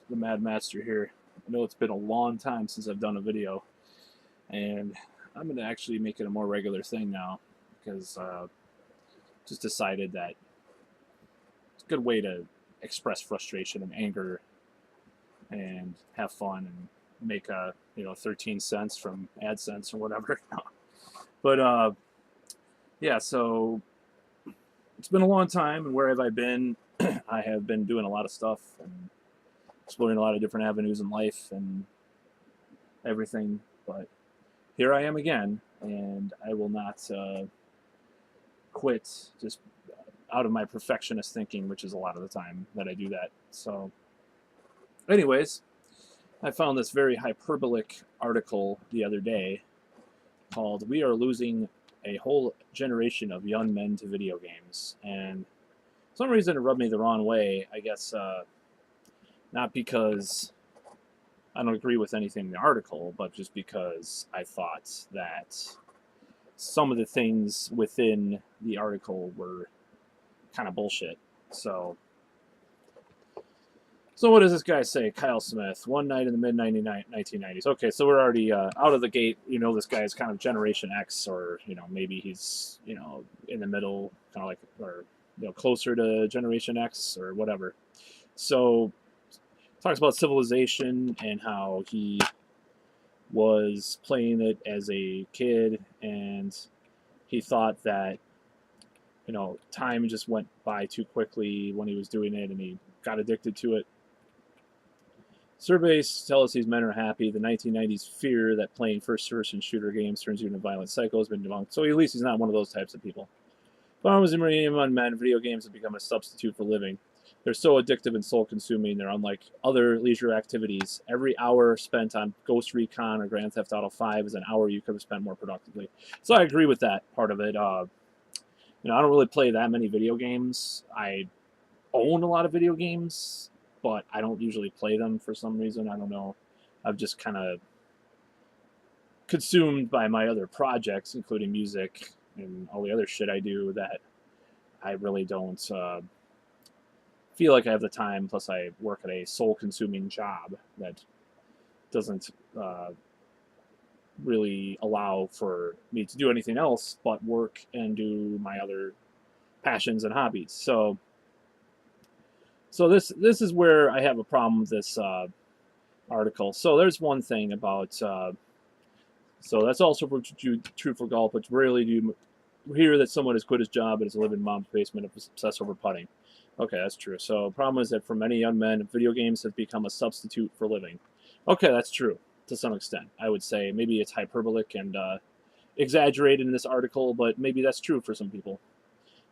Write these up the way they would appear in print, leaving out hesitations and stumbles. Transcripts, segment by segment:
the Mad Master here. I know it's been a long time since I've done a video, and I'm going to actually make it a more regular thing now because just decided that it's a good way to express frustration and anger and have fun and make 13 cents from AdSense or whatever. But yeah, so it's been a long time, and where have I been? I have been doing a lot of stuff and exploring a lot of different avenues in life and everything. But here I am again, and I will not quit just out of my perfectionist thinking, which is a lot of the time that I do that. So, anyways, I found this very hyperbolic article the other day called "We Are Losing a Whole Generation of Young Men to Video Games," and for some reason it rubbed me the wrong way. I guess not because I don't agree with anything in the article, but just because I thought that some of the things within the article were kind of bullshit. So what does this guy say? Kyle Smith, one night in the mid 1990s. Okay, so we're already out of the gate. You know, this guy is kind of Generation X, or maybe he's in the middle, kind of like, or closer to Generation X or whatever. So talks about civilization and how he was playing it as a kid, and he thought that time just went by too quickly when he was doing it, and he got addicted to it. Surveys tell us these men are happy. The 1990s fear that playing first-person shooter games turns you into a violent psycho has been debunked. So at least he's not one of those types of people. Farmers and marine men, video games have become a substitute for living. They're so addictive and soul-consuming. They're unlike other leisure activities. Every hour spent on Ghost Recon or Grand Theft Auto 5 is an hour you could have spent more productively. So I agree with that part of it. I don't really play that many video games. I own a lot of video games, but I don't usually play them for some reason. I don't know. I've just kind of consumed by my other projects, including music and all the other shit I do, that I really don't feel like I have the time. Plus, I work at a soul-consuming job that doesn't really allow for me to do anything else but work and do my other passions and hobbies. So this is where I have a problem with this article. So there's one thing about so that's also true for golf, but rarely do you hear that someone has quit his job and is living in mom's basement obsessed over putting. Okay, that's true. So problem is that for many young men, video games have become a substitute for living. Okay, that's true to some extent. I would say maybe it's hyperbolic and exaggerated in this article, but maybe that's true for some people.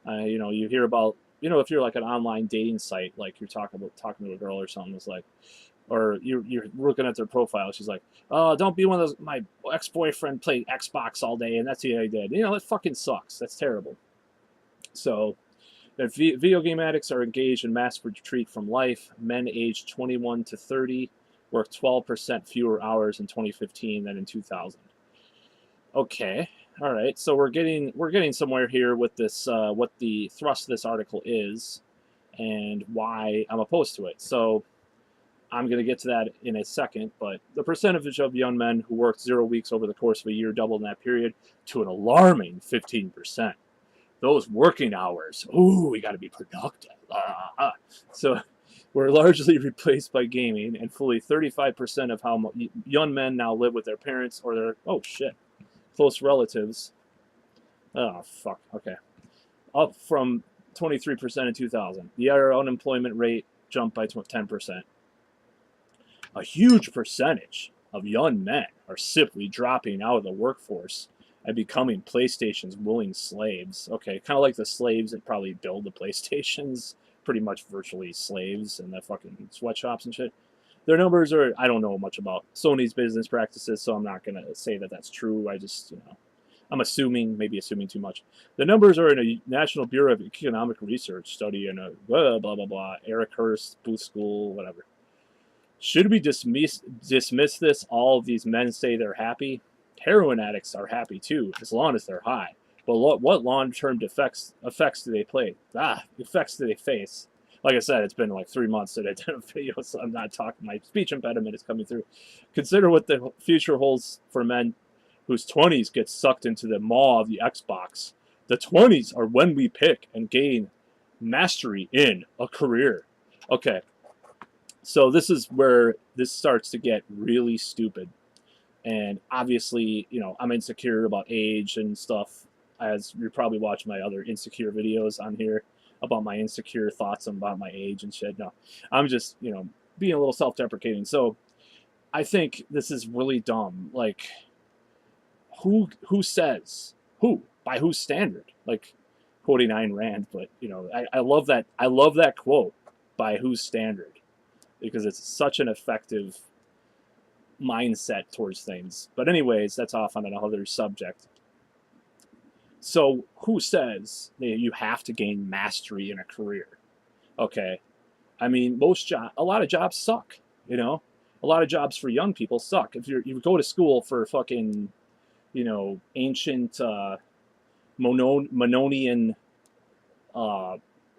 You hear about, if you're like an online dating site, like you're talking to a girl or something, it's like, or you're looking at their profile, she's like, oh, don't be one of those, my ex-boyfriend played Xbox all day and that's what I did. That fucking sucks. That's terrible. So if video game addicts are engaged in mass retreat from life, men aged 21 to 30 work 12% fewer hours in 2015 than in 2000. Okay, all right. So we're getting somewhere here with this. What the thrust of this article is, and why I'm opposed to it. So I'm going to get to that in a second. But the percentage of young men who worked 0 weeks over the course of a year doubled in that period to an alarming 15%. Those working hours, ooh, we got to be productive. So were largely replaced by gaming, and fully 35% of how young men now live with their parents or their close relatives. Oh, fuck. Okay. Up from 23% in 2000. The unemployment rate jumped by 10%. A huge percentage of young men are simply dropping out of the workforce and becoming PlayStation's willing slaves. Okay, kind of like the slaves that probably build the PlayStations, pretty much virtually slaves in the fucking sweatshops and shit. Their numbers are, I don't know much about Sony's business practices, so I'm not going to say that that's true. I just, I'm maybe assuming too much. The numbers are in a National Bureau of Economic Research study in a blah, blah, blah, blah, Eric Hurst, Booth School, whatever. Should we dismiss this? All of these men say they're happy. Heroin addicts are happy too, as long as they're high. But what long-term effects do they play? Effects do they face? Like I said, it's been like 3 months that I did a video, so I'm not talking. My speech impediment is coming through. Consider what the future holds for men whose 20s get sucked into the maw of the Xbox. The 20s are when we pick and gain mastery in a career. Okay, so this is where this starts to get really stupid. And obviously, you know, I'm insecure about age and stuff, as you probably watch my other insecure videos on here about my insecure thoughts about my age and shit. No, I'm just, you know, being a little self-deprecating. So I think this is really dumb. Like, who says, who, by whose standard? Like, quoting Ayn Rand, but you know, I love that. I love that quote, by whose standard, because it's such an effective mindset towards things. But anyways, that's off on another subject. So who says that you have to gain mastery in a career? Okay, I mean, a lot of jobs suck. You know, a lot of jobs for young people suck. If you go to school for fucking, you know, ancient Mannonian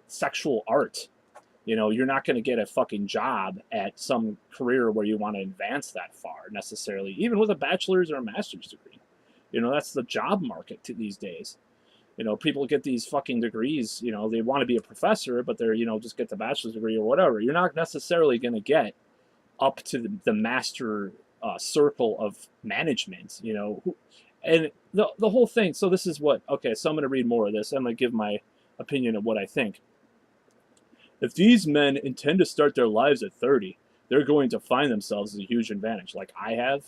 sexual art, you know, you're not going to get a fucking job at some career where you want to advance that far necessarily, even with a bachelor's or a master's degree. You know, that's the job market these days. You know, people get these fucking degrees, you know, they want to be a professor, but they're, you know, just get the bachelor's degree or whatever. You're not necessarily going to get up to the master circle of management, you know. And the whole thing, so this is what, okay, so I'm going to read more of this. I'm going to give my opinion of what I think. If these men intend to start their lives at 30, they're going to find themselves as a huge advantage. Like I have,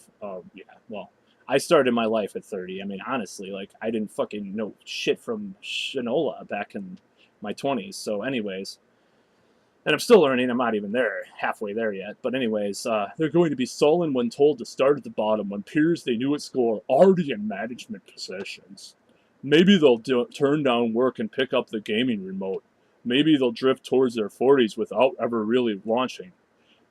yeah, well, I started my life at 30. I mean, honestly, like I didn't fucking know shit from Shinola back in my 20s. So anyways, and I'm still learning. I'm not even there, halfway there yet. But anyways, they're going to be sullen when told to start at the bottom when peers they knew at school are already in management positions. Maybe they'll turn down work and pick up the gaming remote. Maybe they'll drift towards their 40s without ever really launching.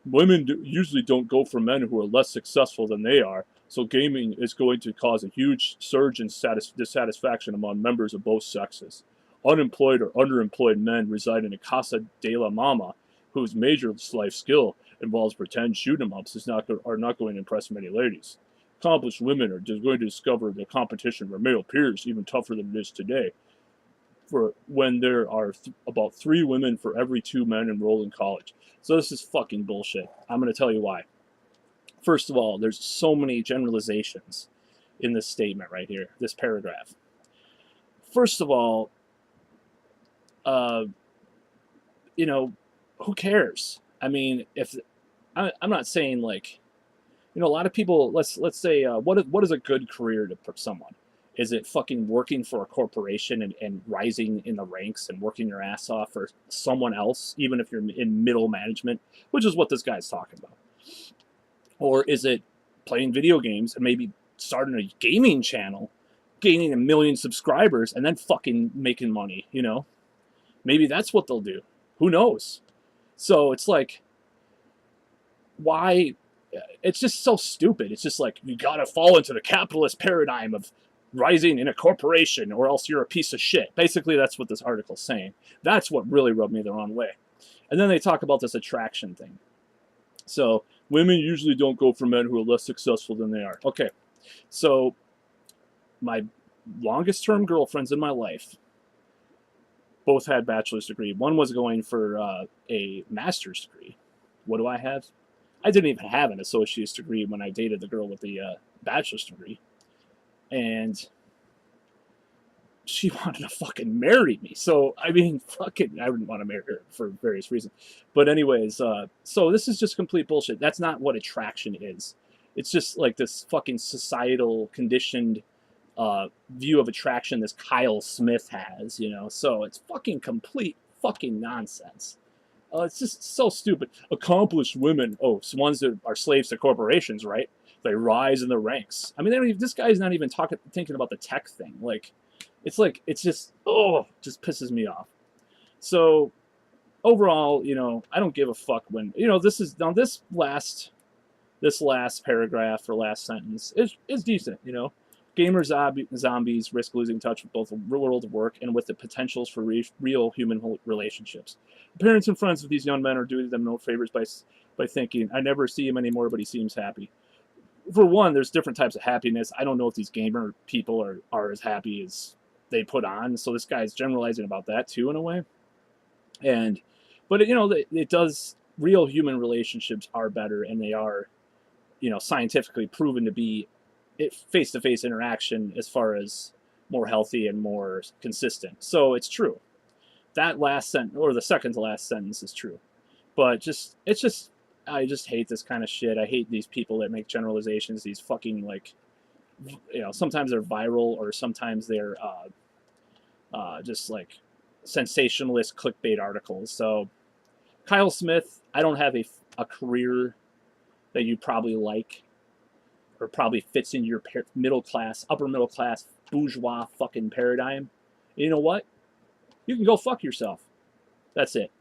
Women usually don't go for men who are less successful than they are, so gaming is going to cause a huge surge in dissatisfaction among members of both sexes. Unemployed or underemployed men reside in a casa de la mama, whose major life skill involves pretend shoot-em-ups are not going to impress many ladies. Accomplished women are just going to discover the competition for male peers even tougher than it is today, for when there are about 3 women for every 2 men enrolled in college. So this is fucking bullshit. I'm going to tell you why. First of all, there's so many generalizations in this statement right here, this paragraph. First of all, you know, who cares? I mean, if I'm not saying like, you know, a lot of people. Let's say, what is a good career to put someone? Is it fucking working for a corporation and rising in the ranks and working your ass off for someone else, even if you're in middle management, which is what this guy's talking about? Or is it playing video games and maybe starting a gaming channel, gaining 1 million subscribers, and then fucking making money, you know? Maybe that's what they'll do. Who knows? So it's like, why? It's just so stupid. It's just like, you gotta fall into the capitalist paradigm of rising in a corporation or else you're a piece of shit. Basically, that's what this article's saying. That's what really rubbed me the wrong way. And then they talk about this attraction thing. So women usually don't go for men who are less successful than they are. Okay, so my longest term girlfriends in my life both had bachelor's degree. One was going for a master's degree. What do I have? I didn't even have an associate's degree when I dated the girl with the bachelor's degree. And she wanted to fucking marry me. So, I mean, fucking, I wouldn't want to marry her for various reasons. But anyways, so this is just complete bullshit. That's not what attraction is. It's just like this fucking societal conditioned view of attraction this Kyle Smith has, you know? So it's fucking complete fucking nonsense. It's just so stupid. Accomplished women, ones that are slaves to corporations, right? They rise in the ranks. I mean, this guy's not even thinking about the tech thing. Like, it's just pisses me off. So, overall, you know, I don't give a fuck when, you know, this last paragraph or last sentence is decent, you know. Zombies risk losing touch with both the real world of work and with the potentials for real human relationships. The parents and friends of these young men are doing them no favors by thinking, I never see him anymore, but he seems happy. For one, there's different types of happiness. I don't know if these gamer people are as happy as they put on. So this guy's generalizing about that too, in a way. And, but it does. Real human relationships are better, and they are, scientifically proven to be face-to-face interaction as far as more healthy and more consistent. So it's true. That last sentence, or the second to last sentence, is true. But I just hate this kind of shit. I hate these people that make generalizations. These fucking sometimes they're viral or sometimes they're just like sensationalist clickbait articles. So Kyle Smith, I don't have a career that you probably like or probably fits in your upper middle class, bourgeois fucking paradigm. You know what? You can go fuck yourself. That's it.